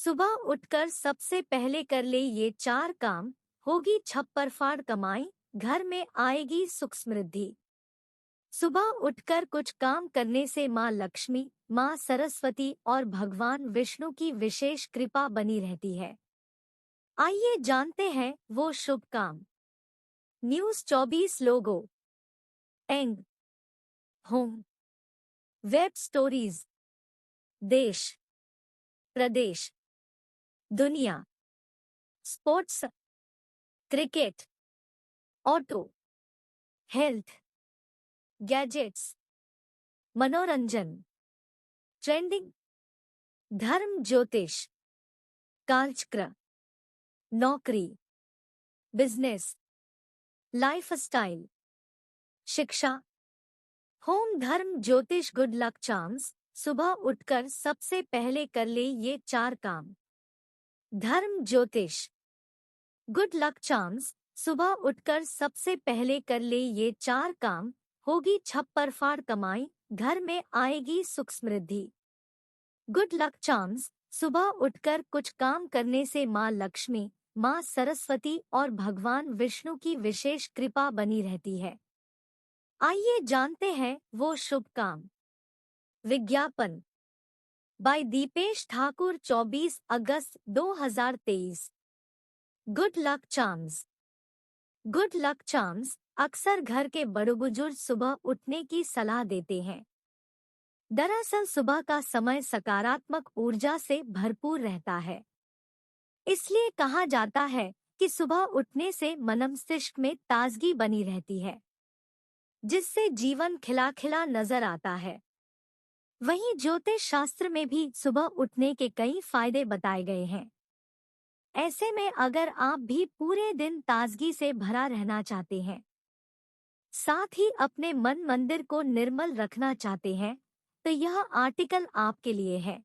सुबह उठकर सबसे पहले कर ले ये चार काम, होगी छप्पर फाड़ कमाई, घर में आएगी सुख समृद्धि। सुबह उठकर कुछ काम करने से माँ लक्ष्मी, माँ सरस्वती और भगवान विष्णु की विशेष कृपा बनी रहती है। आइए जानते हैं वो शुभ काम। न्यूज़ 24 लोगो, एंग, होम, वेब स्टोरीज, देश, प्रदेश, दुनिया, sports, cricket, auto, health, gadgets, मनोरंजन, ट्रेंडिंग, धर्म, ज्योतिष, कालचक्र, नौकरी, बिजनेस, लाइफस्टाइल, शिक्षा, होम, धर्म, ज्योतिष, गुड लक चार्म्स। सुबह उठकर सबसे पहले कर ले ये चार काम। धर्म, ज्योतिष, गुड लक चार्म्स। सुबह उठकर सबसे पहले कर ले ये चार काम, होगी छप्पर फाड़ कमाई, घर में आएगी सुख समृद्धि। Good luck charms. सुबह उठकर कुछ काम करने से माँ लक्ष्मी, माँ सरस्वती और भगवान विष्णु की विशेष कृपा बनी रहती है। आइए जानते हैं वो शुभ काम। विज्ञापन बाय दीपेश ठाकुर, 24 अगस्त 2023। Good luck charms. Good luck charms अक्सर घर के बड़े बुजुर्ग सुबह उठने की सलाह देते हैं। दरअसल सुबह का समय सकारात्मक ऊर्जा से भरपूर रहता है। इसलिए कहा जाता है कि सुबह उठने से मन मस्तिष्क में ताजगी बनी रहती है, जिससे जीवन खिला खिला नजर आता है। वहीं ज्योतिष शास्त्र में भी सुबह उठने के कई फायदे बताए गए हैं। ऐसे में अगर आप भी पूरे दिन ताजगी से भरा रहना चाहते हैं, साथ ही अपने मन मंदिर को निर्मल रखना चाहते हैं, तो यह आर्टिकल आपके लिए है।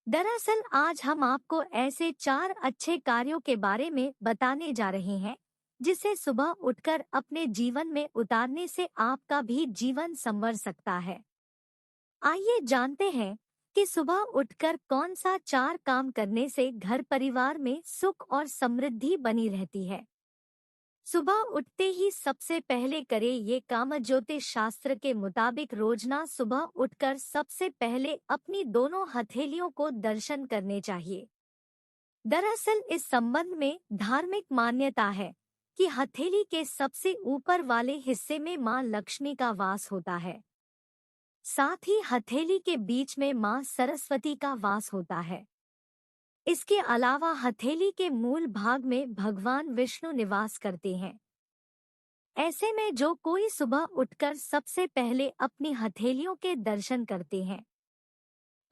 दरअसल आज हम आपको ऐसे चार अच्छे कार्यों के बारे में बताने जा रहे हैं, जिसे सुबह उठकर अपने जीवन में उतारने से आपका भी जीवन संवर सकता है। आइए जानते हैं कि सुबह उठकर कौन सा चार काम करने से घर परिवार में सुख और समृद्धि बनी रहती है। सुबह उठते ही सबसे पहले करें ये काम। ज्योतिष शास्त्र के मुताबिक रोजाना सुबह उठकर सबसे पहले अपनी दोनों हथेलियों को दर्शन करने चाहिए। दरअसल इस संबंध में धार्मिक मान्यता है कि हथेली के सबसे ऊपर वाले हिस्से में माँ लक्ष्मी का वास होता है। साथ ही हथेली के बीच में माँ सरस्वती का वास होता है। इसके अलावा हथेली के मूल भाग में भगवान विष्णु निवास करते हैं। ऐसे में जो कोई सुबह उठकर सबसे पहले अपनी हथेलियों के दर्शन करते हैं,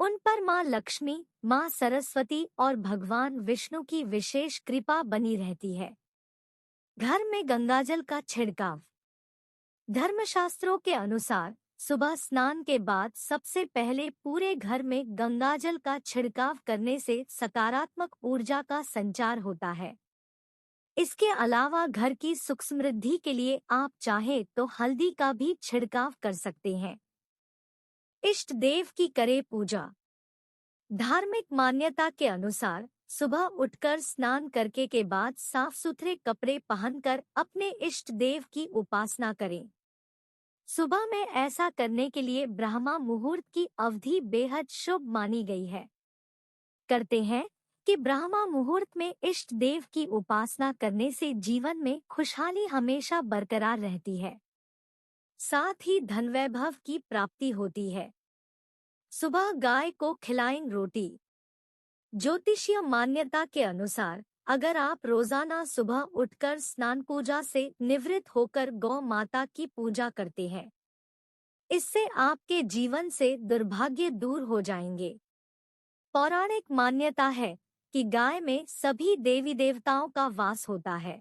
उन पर माँ लक्ष्मी, माँ सरस्वती और भगवान विष्णु की विशेष कृपा बनी रहती है। घर में गंगाजल का छिड़काव। धर्मशास्त्रों के अनुसार सुबह स्नान के बाद सबसे पहले पूरे घर में गंगाजल का छिड़काव करने से सकारात्मक ऊर्जा का संचार होता है। इसके अलावा घर की सुख समृद्धि के लिए आप चाहे तो हल्दी का भी छिड़काव कर सकते हैं। इष्ट देव की करे पूजा। धार्मिक मान्यता के अनुसार सुबह उठकर स्नान करके के बाद साफ सुथरे कपड़े पहनकर अपने इष्ट देव की उपासना करें। सुबह में ऐसा करने के लिए ब्रह्मा मुहूर्त की अवधि बेहद शुभ मानी गई है। करते हैं कि ब्रह्मा मुहूर्त में इष्ट देव की उपासना करने से जीवन में खुशहाली हमेशा बरकरार रहती है। साथ ही धन वैभव की प्राप्ति होती है। सुबह गाय को खिलाएं रोटी। ज्योतिषीय मान्यता के अनुसार अगर आप रोजाना सुबह उठकर स्नान पूजा से निवृत्त होकर गौ माता की पूजा करते हैं, इससे आपके जीवन से दुर्भाग्य दूर हो जाएंगे। पौराणिक मान्यता है कि गाय में सभी देवी देवताओं का वास होता है।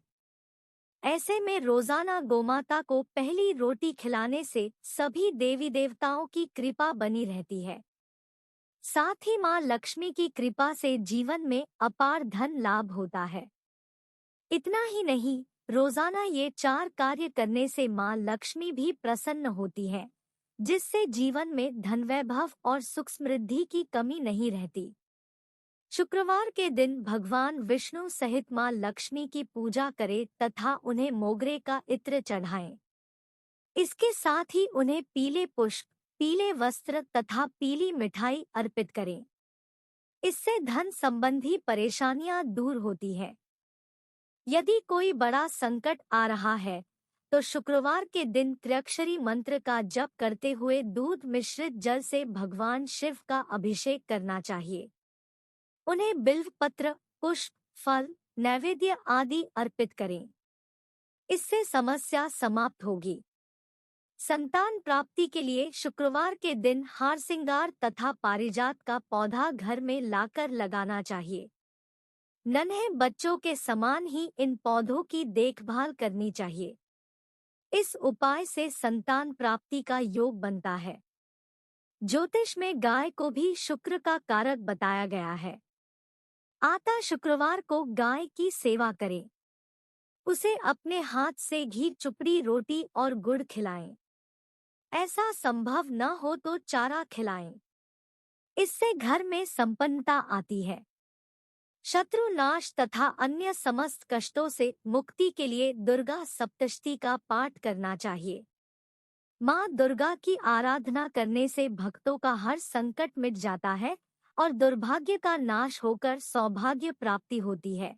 ऐसे में रोजाना गोमाता को पहली रोटी खिलाने से सभी देवी देवताओं की कृपा बनी रहती है। साथ ही माँ लक्ष्मी की कृपा से जीवन में अपार धन लाभ होता है। इतना ही नहीं, रोजाना ये चार कार्य करने से माँ लक्ष्मी भी प्रसन्न होती है, जिससे जीवन में धन वैभव और सुख समृद्धि की कमी नहीं रहती। शुक्रवार के दिन भगवान विष्णु सहित मां लक्ष्मी की पूजा करें तथा उन्हें मोगरे का इत्र चढ़ाएं। इसके साथ ही उन्हें पीले पुष्प, पीले वस्त्र तथा पीली मिठाई अर्पित करें। इससे धन संबंधी परेशानियां दूर होती है। यदि कोई बड़ा संकट आ रहा है तो शुक्रवार के दिन त्र्यक्षरी मंत्र का जप करते हुए दूध मिश्रित जल से भगवान शिव का अभिषेक करना चाहिए। उन्हें बिल्व पत्र, पुष्प, फल, नैवेद्य आदि अर्पित करें। इससे समस्या समाप्त होगी। संतान प्राप्ति के लिए शुक्रवार के दिन हार श्रृंगार तथा पारिजात का पौधा घर में लाकर लगाना चाहिए। नन्हे बच्चों के समान ही इन पौधों की देखभाल करनी चाहिए। इस उपाय से संतान प्राप्ति का योग बनता है। ज्योतिष में गाय को भी शुक्र का कारक बताया गया है। आता शुक्रवार को गाय की सेवा करें। उसे अपने हाथ से घी चुपड़ी रोटी और गुड़ खिलाएं। ऐसा संभव न हो तो चारा खिलाएं। इससे घर में संपन्नता आती है। शत्रु नाश तथा अन्य समस्त कष्टों से मुक्ति के लिए दुर्गा सप्तशती का पाठ करना चाहिए। माँ दुर्गा की आराधना करने से भक्तों का हर संकट मिट जाता है और दुर्भाग्य का नाश होकर सौभाग्य प्राप्ति होती है।